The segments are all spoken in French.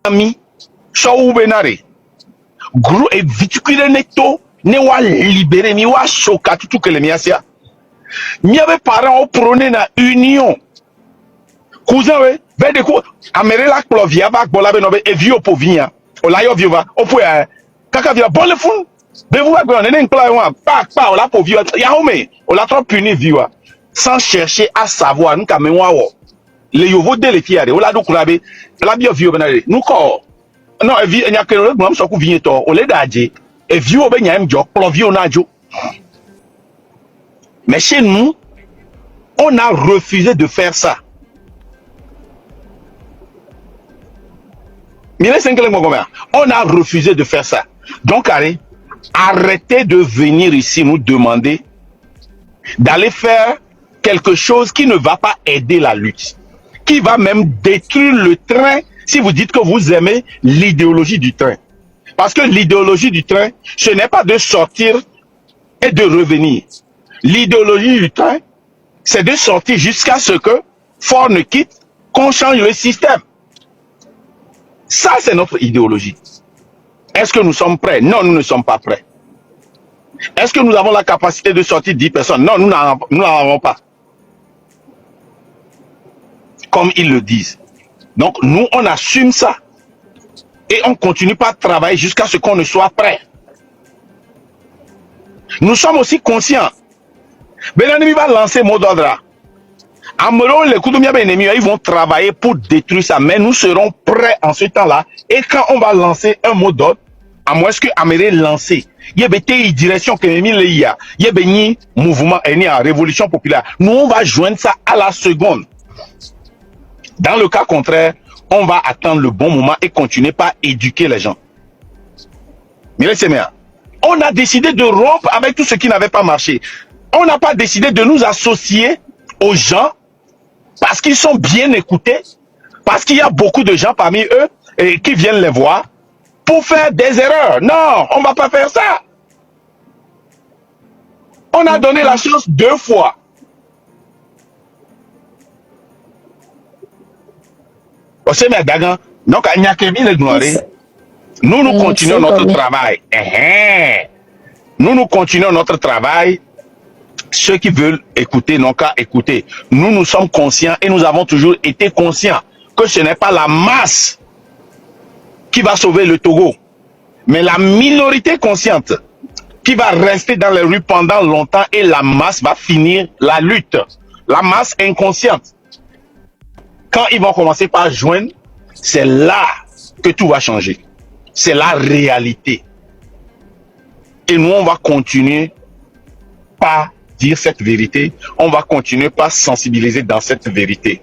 ami so benare gros et viticule neto ne wa libérer mi wa choka tout que le miasia mi avait parents au prôné na union cousin we ve de ko amere la plovia ba gbola be no be evio povinha o la yo viva o po kaka via bon le fun be vous va gona ne nkla wa pa o la povio ya home o la trop puni viwa sans chercher à savoir nous quand même les yovo de les fiare o la do kurabe la bio vio benare nous ko non e vi enya kero gbam so ku vinye to o le daje e vio be nya mjo plovio na jo. Mais chez nous on a refusé de faire ça. On a refusé de faire ça. Donc, arrêtez de venir ici nous demander d'aller faire quelque chose qui ne va pas aider la lutte, qui va même détruire le train si vous dites que vous aimez l'idéologie du train. Parce que l'idéologie du train, ce n'est pas de sortir et de revenir. L'idéologie du train, c'est de sortir jusqu'à ce que Ford ne quitte, qu'on change le système. Ça, c'est notre idéologie. Est-ce que nous sommes prêts? Non, nous ne sommes pas prêts. Est-ce que nous avons la capacité de sortir 10 personnes? Non, nous n'en avons pas. Comme ils le disent. Donc, nous, on assume ça. Et on continue pas à travailler jusqu'à ce qu'on ne soit prêt. Nous sommes aussi conscients. Benani va lancer mot d'ordre. Amero, les Koudoumia ennemis, ils vont travailler pour détruire ça. Mais nous serons prêts en ce temps-là. Et quand on va lancer un mot d'ordre, à moins que Améré lance, il y a une direction que il y a un mouvement, une révolution populaire. Nous, on va joindre ça à la seconde. Dans le cas contraire, on va attendre le bon moment et continuer par éduquer les gens. Mais on a décidé de rompre avec tout ce qui n'avait pas marché. On n'a pas décidé de nous associer aux gens parce qu'ils sont bien écoutés, parce qu'il y a beaucoup de gens parmi eux qui viennent les voir pour faire des erreurs. Non, on ne va pas faire ça. On a donné la chance 2 fois. Donc, nous continuons notre travail. Nous continuons notre travail. Ceux qui veulent écouter n'ont qu'à écouter. Nous sommes conscients et nous avons toujours été conscients que ce n'est pas la masse qui va sauver le Togo, mais la minorité consciente qui va rester dans les rues pendant longtemps et la masse va finir la lutte. La masse inconsciente. Quand ils vont commencer par joindre, c'est là que tout va changer. C'est la réalité. Et nous, on va continuer par dire cette vérité, on va continuer par sensibiliser dans cette vérité.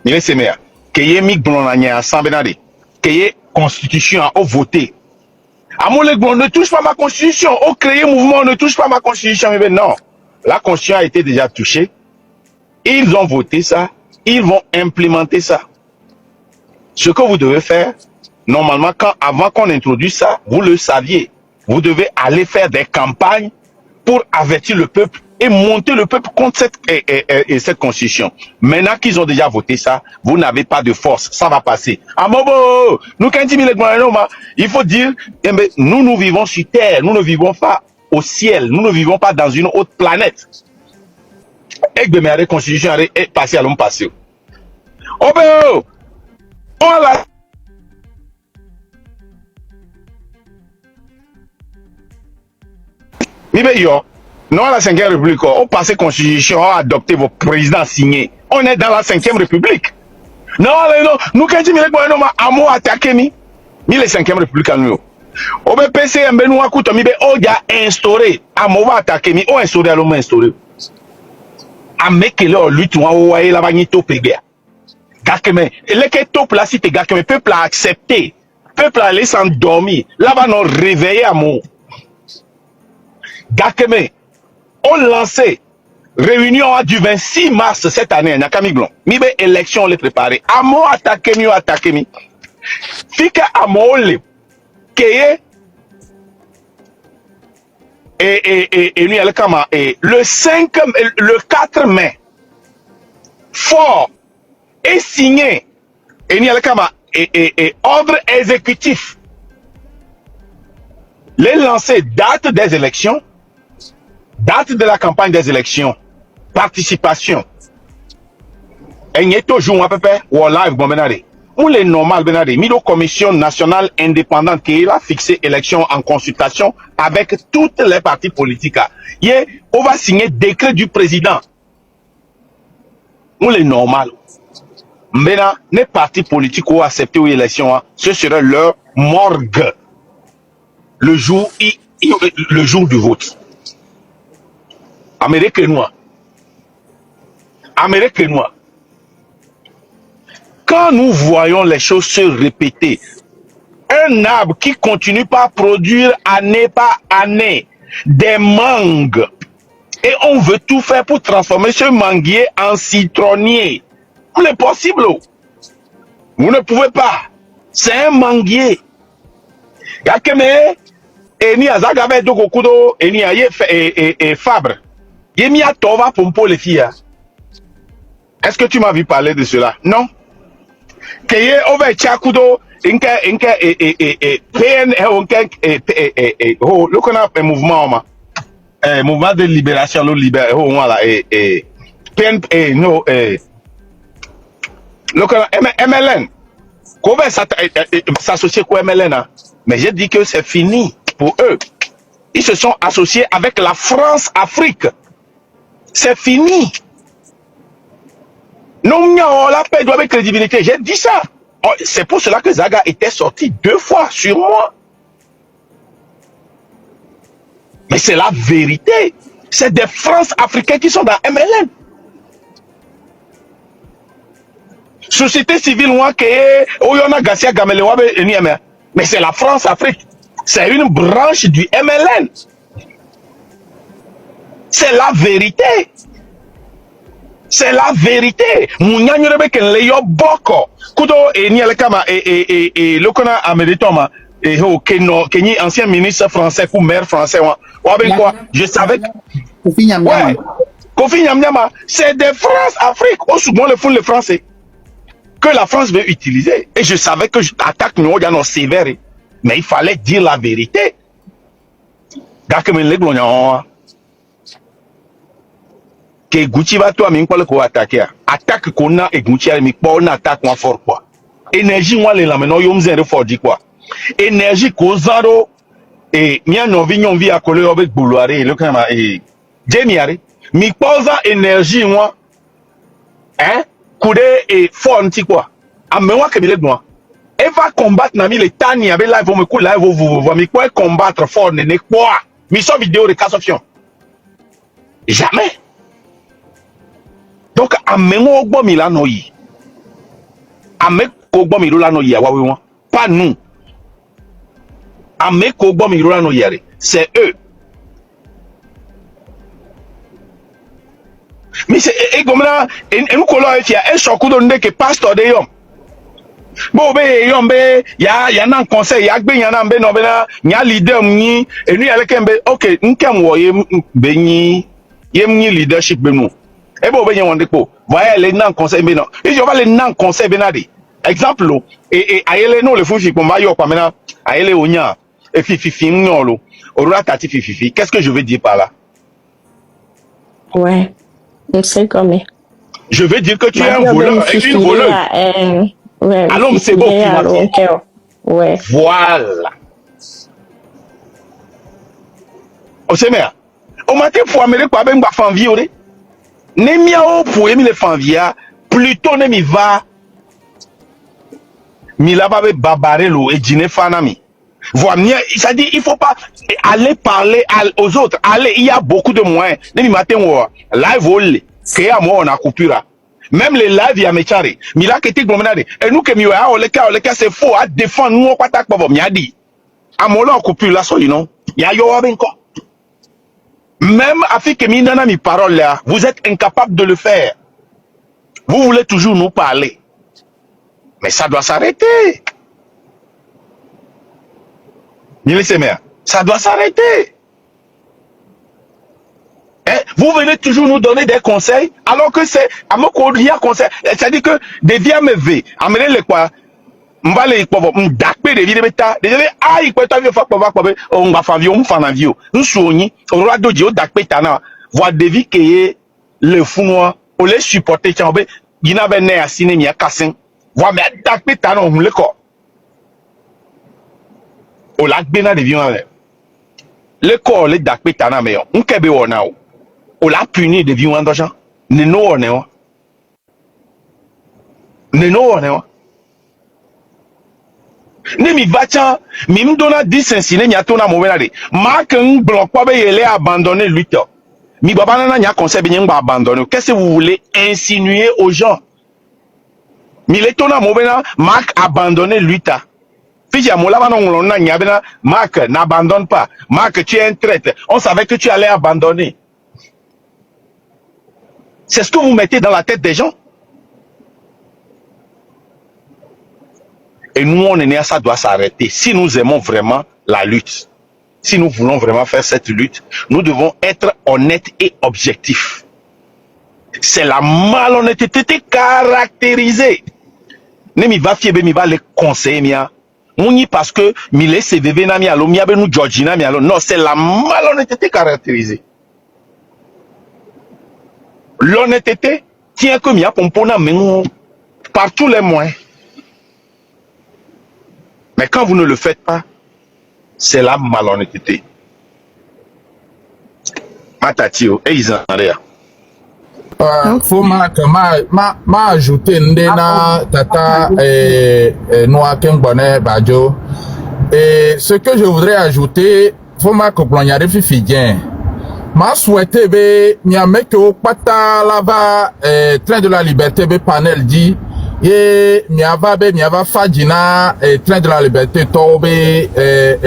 Il est meilleur. Qu'il y ait mis qu'il y ait constitution à voter. À mon on ne touche pas ma constitution. Au créer mouvement, on ne touche pas ma constitution. Mais non, la constitution a été déjà touchée. Ils ont voté ça. Ils vont implémenter ça. Ce que vous devez faire, normalement, avant qu'on introduise ça, vous le saviez. Vous devez aller faire des campagnes pour avertir le peuple et monter le peuple contre cette constitution. Maintenant qu'ils ont déjà voté ça, vous n'avez pas de force. Ça va passer. Amobo, nous, il faut dire, nous vivons sur Terre. Nous ne vivons pas au ciel. Nous ne vivons pas dans une autre planète. Et que la constitution est passée à l'homme passé. Oh ben, on l'a. Non, la 5e République, on passe constitution, on a adopté vos présidents signés. On est dans la 5e République. Non, nous, quand nous avons attaqué, nous, la 5e République, nous. Au BPC, nous avons instauré, on va attaquer, on a instauré, on a instauré. A mekele o lutte wa wa la bagni top ega. Gakeme, le ke top là si te gakeme peuple a accepté. Peuple a laissé s'endormir. Là-bas non réveillé à mon. Gakeme, on lancé réunion du 26 mars cette année na Kamiglon. Mi be élection les préparer. Amo attaquer mi. Fika amo le keye et lui le 4 mai fort est signé et ordre exécutif. Les lancer date des élections, date de la campagne des élections, participation. Et n'y est toujours un peu ou live bon benade. Ou les normal benade. Mido commission nationale indépendante qui a fixé élection en consultation avec toutes les partis politiques. On va signer décret du président. Ou les normal. Maintenant, les partis politiques ont accepté une élection, ce serait leur morgue. Le jour du vote. Amérique noire. Amérique noire. Quand nous voyons les choses se répéter, un arbre qui continue pas à produire année par année des mangues, et on veut tout faire pour transformer ce manguier en citronnier. C'est possible. Vous ne pouvez pas. C'est un manguier. Yakeme, eni azagabe dokokudo, eni aye et Fabre. Yemi a tova pour les filles. Est-ce que tu m'as vu parler de cela? Non. Keye over chakudo, inke PN le qu'on a un mouvement mouvement de libération le libération voilà PN no le qu'on a MLN qu'on va s'associer quoi MLN hein? Mais j'ai dit que c'est fini pour eux. Ils se sont associés avec la France-Afrique. C'est fini. Non, la paix doit avoir crédibilité. J'ai dit ça. C'est pour cela que Zaga était sorti 2 fois sur moi. Mais c'est la vérité. C'est des France-Africains qui sont dans MLN. Société civile, mais c'est la France-Afrique. C'est une branche du MLN. C'est la vérité. C'est la vérité. Mounyanyorebe ken leyo boko. Kudo ni alekama le kona améditoma et Kenyi ancien ministre français ou maire français quoi. Je savais Kofi Nyamnyama. Ouais. Kofi Nyamnyama, c'est des France-Afrique. Au souvent le font les Français que la France veut utiliser. Et je savais que l'attaque nous dans sévère. Mais il fallait dire la vérité. Que Gucci va toi mais quoi attaquer attaque qu'on a et Gucci mais pas on attaque moi fort quoi énergie moi les la maintenant yom zéro fort dit quoi énergie kozaro et mia novi nyonvi à coller avec bouloire le kama et jemiare mi posa énergie moi hein coude et fort anti quoi amenwa que bile moi elle va combattre nami les tani avec live me coup live vous mi quoi combattre fort ne quoi mi so vidéo de cassation jamais. Donc, amengo ogbo milano yi. Ame ogbo milano yi awawe wan. Pas nous. Ame ogbo milano yi. C'est eux. Mais c'est egomna en kolo efia e shokudo ndeke pastor de yom. Bo be yom be ya nan conseil ya gbe yan nan be no be na nya leader mni enu ya lekembe OK nkem wo ye be nyi ye mni leadership be nou. Et bon, voyez les non conseils non. Et je vais les non conseils benadi. Exemple et ayele no le fufi pour mayo pas maintenant ayele onya et fifi ngolo orura tati fifi. Qu'est-ce que je veux dire par là? Ouais. On sait comment. Je veux dire que tu es un voleur et une voleuse. Ouais. Alors c'est bon ouais. Voilà. O se mea. O matin pour améliorer quoi ben ba fan violé. Nemia o pour aimer les fanvia, plutôt ne mi va mi là va babaré l'eau et dîner fanami. Voilà, ça dit il faut pas aller parler aux autres. Aller, il y a beaucoup de moyens. Nemi matin ou live vol, créer à moi on a coupure. Même les live ya mechare. Mi là que t'es gomenade. Et nous que mi wa o le cas c'est faux à défendre nous on pas tak pas mi a dit. À mon là coupure là so you know. Ya yo wa ben ko. Même avec mes paroles là, vous êtes incapable de le faire. Vous voulez toujours nous parler. Mais ça doit s'arrêter. Ça doit s'arrêter. Vous venez toujours nous donner des conseils, alors que c'est à mon conseil. C'est-à-dire que des vieux me amenez les quoi. Mbale ikpovo mdakpe de vide beta. Désolé aïe kweta vieux fa pova kwabe on va fa vieux on fa na vieux. Nsuoni on rado di o dakpe tana. Voix de vie que le founois on les supporter tiambe gina be ne asine mi akasin. Voix me dakpe tana on le ko. O la gbena de vieux avec. Le corps le dakpe tana me on kebe wona o. O la puni de vieux andojan. Ne no one o. Ne no one o. Ne mi vacha mi mdona disensine mi atona mowena de marque un bloc pas il est abandonné lutte mi baba nana nya conseil bien abandonné. Qu'est-ce que vous voulez insinuer aux gens? Mi le tona mowena marque abandonné lutte fiji amola bana ngolona nya bena marque n'abandonne pas. Marque tu es un traître, on savait que tu allais abandonner. C'est ce que vous mettez dans la tête des gens. Et nous, on est né à ça, doit s'arrêter. Si nous aimons vraiment la lutte, si nous voulons vraiment faire cette lutte, nous devons être honnêtes et objectifs. C'est la malhonnêteté caractérisée. Ne mi va fiebe mi va les conseiller mia. Mouni parce que mi le CVV na mi alo mi abe nous Georgina mi alo. Non, c'est la malhonnêteté caractérisée. L'honnêteté tient que mi a pompona mengo par tous les moyens. Mais quand vous ne le faites pas, c'est la malhonnêteté. Matatio, et ils en arrière. Faut ma ajouter ndena tata Noa Kembone Badjo. Et ce que je voudrais ajouter, faut ma coplonyare fifidien. Ma souhaité be nyame ke pata lava train de la liberté be panel dit et miava fajina train de la liberté tobe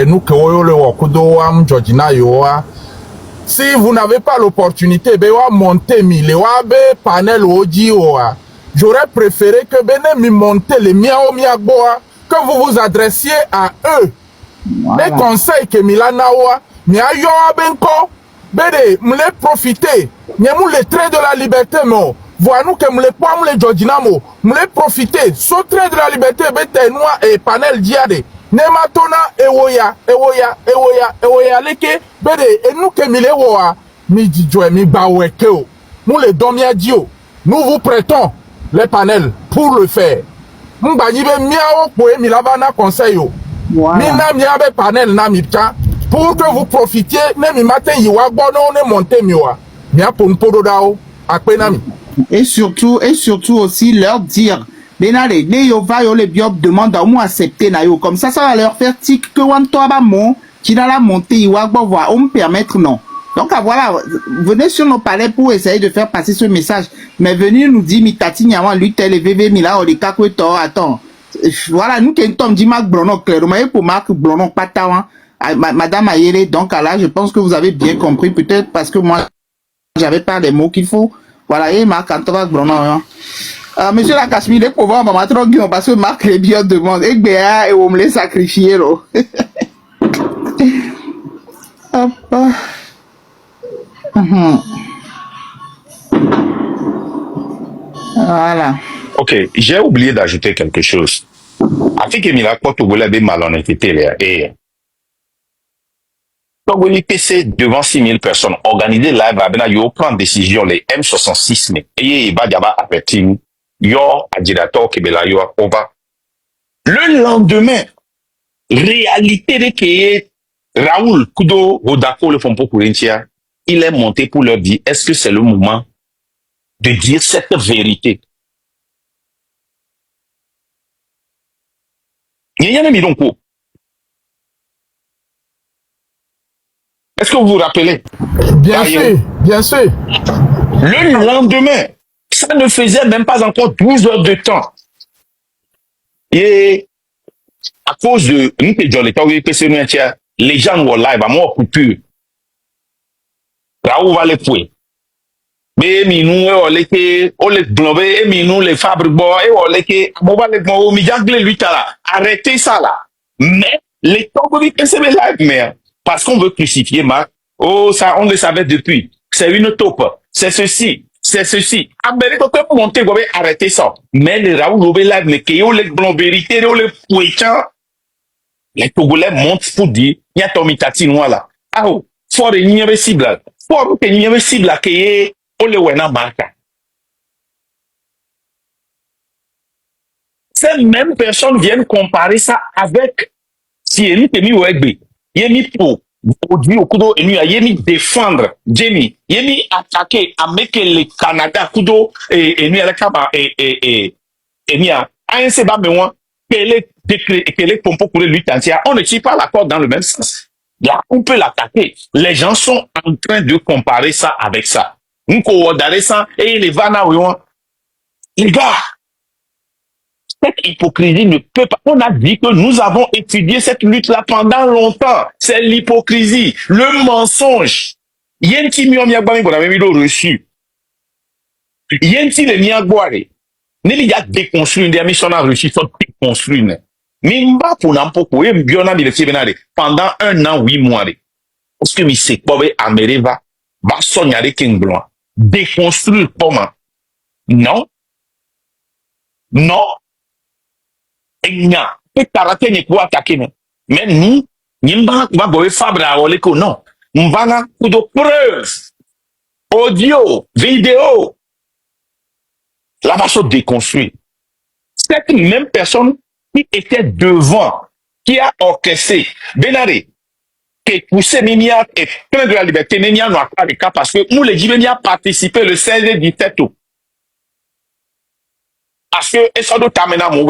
nous que le wakudo am Georgina yoa. Si vous n'avez pas l'opportunité de monter le panel oji oa, j'aurais préféré que mi monter les miao miaboa, que vous vous adressiez à eux. Voilà. Les conseils que milana oa, mia yo benko, bede m'le profiter, mia mou le train de la liberté mo. Voilà nous que m'le pas m'le Georgina mo, m'le profiter. Ce train de la liberté bete noa et panel diade. Nematona ewoya leke bede enu ke mile woa mi djoué mi bawekeo nous les domia dio nous vous prêtons les panels pour le faire mbani be miao po mi lavana conseil yo mi na mi abe panel na mi ta pour que vous profitiez ne mi matin yiwa gbono ne monter miwa mi apon podo dao akpe mi. Et surtout aussi leur dire Benale, ne yo va yo le biob demande à moi accepter na yo. Comme ça va leur faire tic que wan toi ba mon, qui dans la montée, iwa bon voir, on me permettre non. Donc voilà, venez sur nos palais pour essayer de faire passer ce message. Mais venir nous dire, mi tati nyaman, lui tel et VV, mi la, on les kakwe to, attends. Voilà, nous qui sommes dit Marc Blonon, clairement, pour Marc Blonon, pas taouan, Madame Ayele, donc là, je pense que vous avez bien compris, peut-être parce que moi, j'avais pas les mots qu'il faut. Voilà, et Marc Antoine Blonon, hein. Monsieur la Cachemire, les pauvres, maman, trop guillaume, parce que Marc les biens demande, et béa, et on me les sacrifier, là. Voilà. Ok, j'ai oublié d'ajouter quelque chose. Afin que Mila Koto vous l'avez malhonnêteté, là, et quand vous PC devant 6000 personnes, organiser live, vous prendre décision, les M66, mais, et bah, d'abord, aperti, yo, adirator, kebela, yo, over. Le lendemain, réalité de que Raoul Kudo, Rodako, le Fompo Kourentia, il est monté pour leur dire, est-ce que c'est le moment de dire cette vérité? Il y en a mis donc. Est-ce que vous vous rappelez? Bien sûr, bien sûr. Le lendemain, ça ne faisait même pas encore 12 heures de temps. Et à cause de les gens vont live à moi coupure. Raoul va les fouer. Mais nous, on les globes, et nous, les fabriques, et on les lui, arrêtez ça là. Mais les temps que vous c'est live, mais parce qu'on veut crucifier Marc, oh, ça, on le savait depuis. C'est une taupe. C'est ceci. c'est ceci. Amérique peut monter, vous arrêter ça. Mais les Raoul là, les Kéo, les vérités, les Pouéchan, les Togolais montent pour dire, il y a Tommy Tatinois là. Ah, fort et n'y avait cible. Fort et n'y avait cible à Kéé, on le wena marca. Ces mêmes personnes viennent comparer ça avec Thierry Temi Wegbe. Yemi pour aujourd'hui au Kudo et Yemi défendre Jamie. Yemi attaquer à mettre le Canada Kudo et nous à la Kaba et Nia. Un c'est pas mais quel est pompo pour lui entière. On ne tire pas la corde dans le même sens. Là, on peut l'attaquer. Les gens sont en train de comparer ça avec ça. On coordonne ça et les vana les gars. Cette hypocrisie ne peut pas. On a dit que nous avons étudié cette lutte-là pendant longtemps. C'est l'hypocrisie, le mensonge. Yenti miagwari qu'on avait mis le reçu. Yenti le miagwari. N'est pas déconstruit, des missions en Russie sont déconstruits. Mimba pour n'importe quoi, biona mi le fibenare pendant 1 an 8 mois. Parce que mi se pobe Amereva va sognare king blanc. Déconstruire comment? Non. Non. Enya, et karaté n'est pas attaqué, mais nous, n'imba va boire fabre à oleko, non. M'vana coup de preuve, audio, vidéo. La va se déconstruire. Cette même personne qui était devant, qui a orchestré, Benaré, qui poussé Mimia et plein de la liberté, Mimia n'a pas de cas parce que nous, les Mimia participé le 16 et 17 août. Parce que, et ça doit t'amener à mon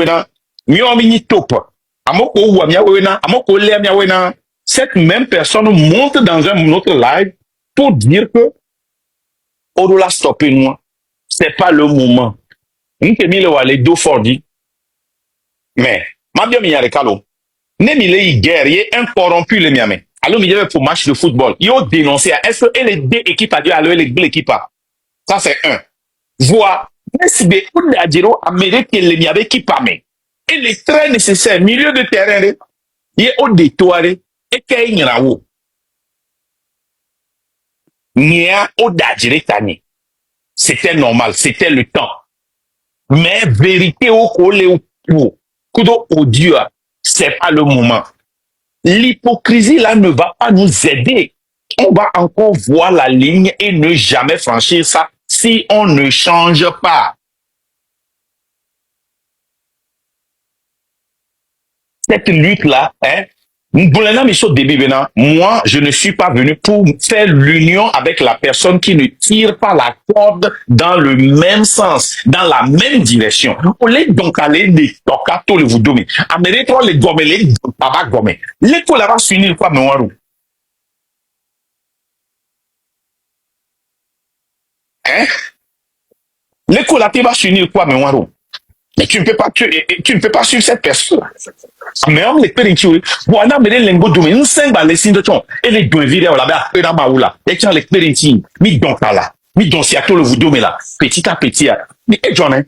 cette même personne monte dans un autre live pour dire que Orola stoppé moi. C'est pas le moment. Nous te mis le deux fordi. Mais, ma bien mi yare kalo. Ne mi le guerrier incorrompu le miame. Alors mi pour match de football. Yo dénoncé. Est-ce que les deux équipes a dit alors les deux équipes? Ça c'est un. Voir. Est-ce que on a dit Amérique le miame qui parle. Il est très nécessaire, milieu de terrain, il est au détour, et qu'il y a où? Il y a au d'adjiretani. C'était normal, c'était le temps. Mais vérité au collé au kudo odieux, c'est pas le moment. L'hypocrisie là ne va pas nous aider. On va encore voir la ligne et ne jamais franchir ça si on ne change pas. Cette lutte-là, hein, moi, je ne suis pas venu pour faire l'union avec la personne qui ne tire pas la corde dans le même sens, dans la même direction. On les donc aller les tocato le vous dominer. Amérique, les gommer, les papa gommer. L'école va s'unir quoi, mon hein? L'école va s'unir quoi, mon mais tu ne peux pas, tu ne peux pas suivre cette personne. Mais on les perd ici. Voilà, mais les lingots de nous cinq balles signes de ton et les deux vidéos là-bas, et là-bas là. Et tiens les perd ici. Mi donc là, mi donc si à tout le vous dommer là, petit à petit. Mi et John,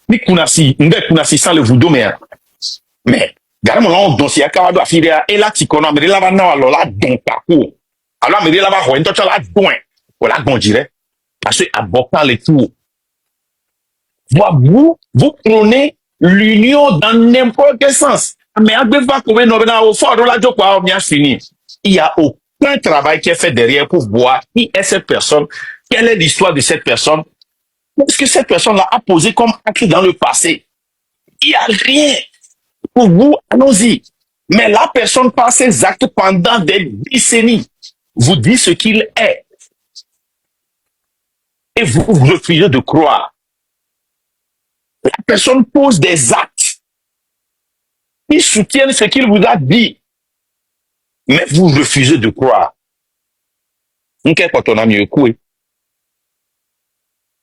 mi kunasi, m'be kunasi sans le vous dommer. Mais garde mon nom donc si à Kawado à filer et là tu connais mais là va non alors là donc à coup. Alors mais là va voir une toi là doin. Voilà bon dirait parce que à bocan les tours. Vous prenez l'union dans n'importe quel sens. Mais il n'y a aucun travail qui est fait derrière pour voir qui est cette personne, quelle est l'histoire de cette personne, qu'est-ce que cette personne-là a posé comme acte dans le passé. Il n'y a rien. Pour vous, allons-y. Mais la personne par ses actes pendant des décennies vous dit ce qu'il est. Et vous refusez de croire. La personne pose des actes qui soutiennent ce qu'il vous a dit. Mais vous refusez de croire.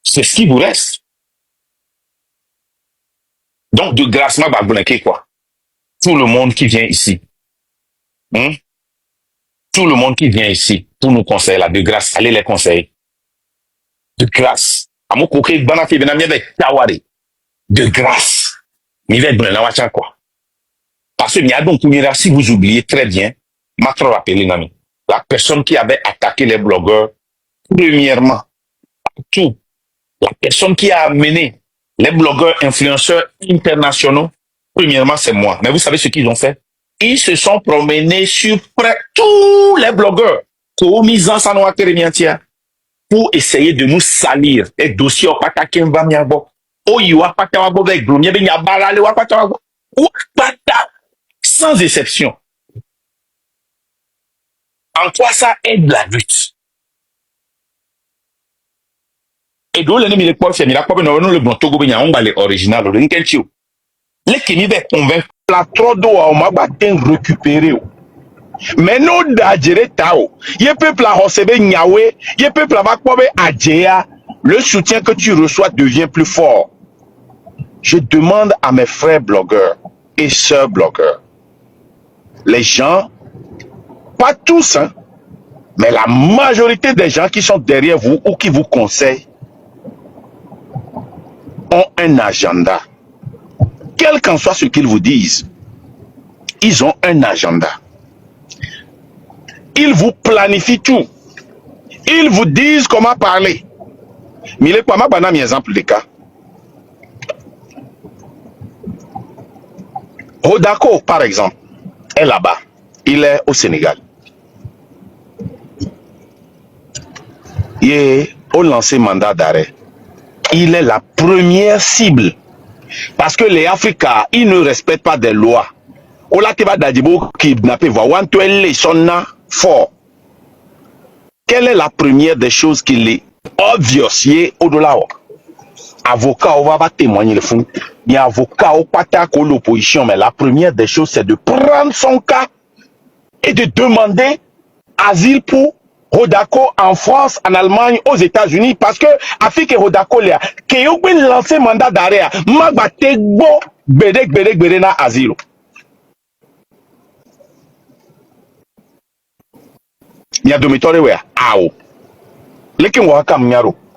C'est ce qui vous reste. Donc, de grâce, ma baboulinké, quoi. Tout le monde qui vient ici. Tout le monde qui vient ici pour nous conseiller là, de grâce, allez les conseiller. De grâce. De grâce. Quoi. Parce que si vous oubliez très bien, la personne qui avait attaqué les blogueurs, premièrement, tout, La personne qui a amené les blogueurs influenceurs internationaux, premièrement, c'est moi. Mais vous savez ce qu'ils ont fait? Ils se sont promenés sur près tous les blogueurs pour essayer de nous salir. Et dossier sans exception. En quoi ça aide la lutte? Et d'où l'ennemi les poids fait, il a pas besoin de le bon Togo, il y a un balai original, le Nkenchio. Les qui m'y convaincre, la trop d'eau à ma batin récupéré. Mais nous d'adjere tao, yé peuple à Hosebe Niawe, yé peuple à Makwabe Adjea, le soutien que tu reçois devient plus fort. Je demande à mes frères blogueurs et sœurs blogueurs, les gens, pas tous, hein, mais la majorité des gens qui sont derrière vous ou qui vous conseillent, ont un agenda. Quel qu'en soit ce qu'ils vous disent, ils ont un agenda. Ils vous planifient tout. Ils vous disent comment parler. Mais il est quoi, ma banane, exemple de cas. Hodako, par exemple, est là-bas. Il est au Sénégal. Il est au lancé mandat d'arrêt. Il est la première cible. Parce que les Africains, ils ne respectent pas des lois. Ola Keba Dadibo kidnappé, les sonna fort. Quelle est la première des choses qu'il est obvious au-delà? Avocat, on va pas témoigner le fond. Il y a avocat au pata contre l'opposition, mais la première des choses, c'est de prendre son cas et de demander asile pour Hodako en France, en Allemagne, aux États-Unis, parce que Afrique et Hodako là, qui ont lancé mandat d'arrêt, magate go bedek na asile. Il y a deux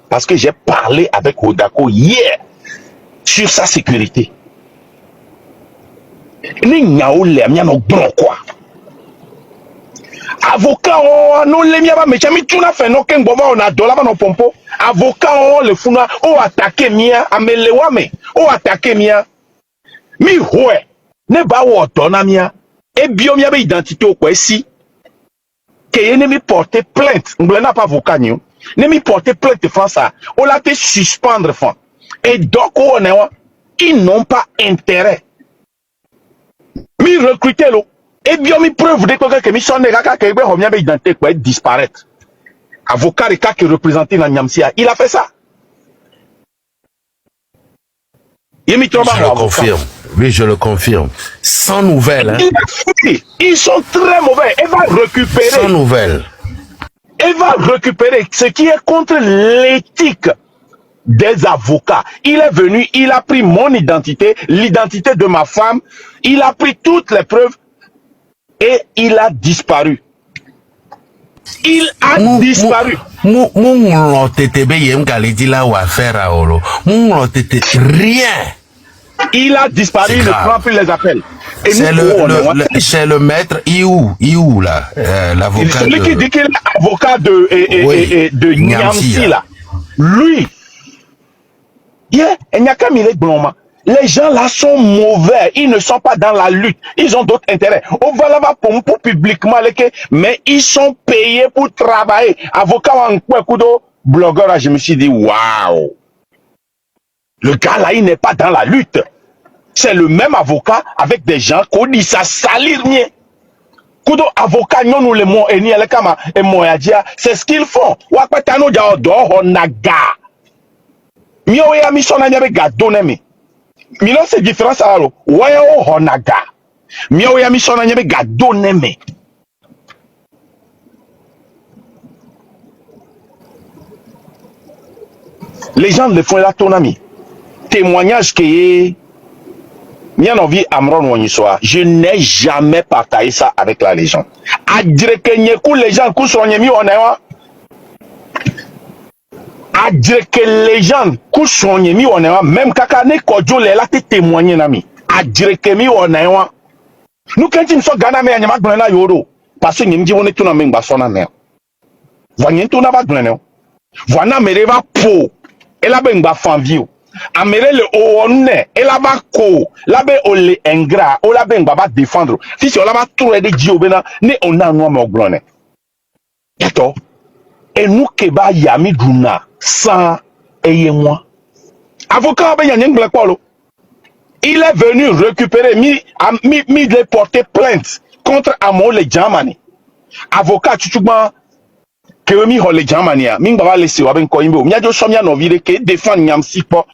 parce que j'ai parlé avec Hodako hier sur sa sécurité. Avocat on les miaba mais chami tuna fait no ken bova on a dollar no pompo avocat on le funa o attaquer mia amelewame o attaquer mia mi hoe ne ba wo dona mia e bio mia be identité o kwa si que yene mi porter plainte ngble na pas avocat ni ne mi porter plainte France on l'a fait suspendre fond et donc on est ils n'ont pas intérêt mi recruter lo et bien mi preuve de que mi sonne kaka que be homia be identité quoi disparaître avocat de cas qui représentait la Nyamsia il a fait ça Je le confirme. Oui, je le confirme. Sans nouvelles. Hein. Ils sont très mauvais. Elle va récupérer. Sans nouvelles. Elle va récupérer ce qui est contre l'éthique des avocats. Il est venu, il a pris mon identité, l'identité de ma femme, il a pris toutes les preuves et il a disparu. Il a disparu. Rien. Il a disparu, il ne prend plus les appels. C'est le maître Iou là, l'avocat. Celui qui dit qu'il est avocat de Nyamsi là. Lui, les gens là sont mauvais, ils ne sont pas dans la lutte, ils ont d'autres intérêts. On va là-bas pour publiquement, mais ils sont payés pour travailler. Avocat en Kwekudo, blogueur, je me suis dit, waouh! Le gars là, il n'est pas dans la lutte. C'est le même avocat avec des gens qu'on dit ça salir rien. Kudo avocat nous le mot et ni le kama et moyadia, c'est ce qu'ils font. Wakatano ja odo honaga. Mio ya misona nyabe gadonemi. Mino c'est différence alors. Waya honaga. Mio ya misona nyabe gadonemi. Les gens le font la tonami. Témoignage qui est je n'ai jamais partagé ça avec la légende. A dire que les gens qui sont mis en a dire que les gens qui sont mis en même kakane kodjo les là te témoigner nami. A dire que mi on nous quand ils sont gana me anyama gbona yoro parce que nyimji woni tuna me ngba sona me. Vanyen tuna ba gbona. Wana mereva po Et là, ben, fanvio. Amere le oone, et là, ba ko, là, ben, o le ingrat, o là, ben, ba défendre. Si on là, ba tout de Dieu, ben, ne, on a un homme glonné. D'accord? Et nous, keba yami duna, sans, ayez moi. Avocat, ben, y a black polo. Il est venu récupérer, mi de porter plainte contre Amo le Germany. Avocat, chuchuma, que mi ho le Germany, mi baba le siwa ben ko imbe, mi ajo somia no vire ke défendre nyam sipo.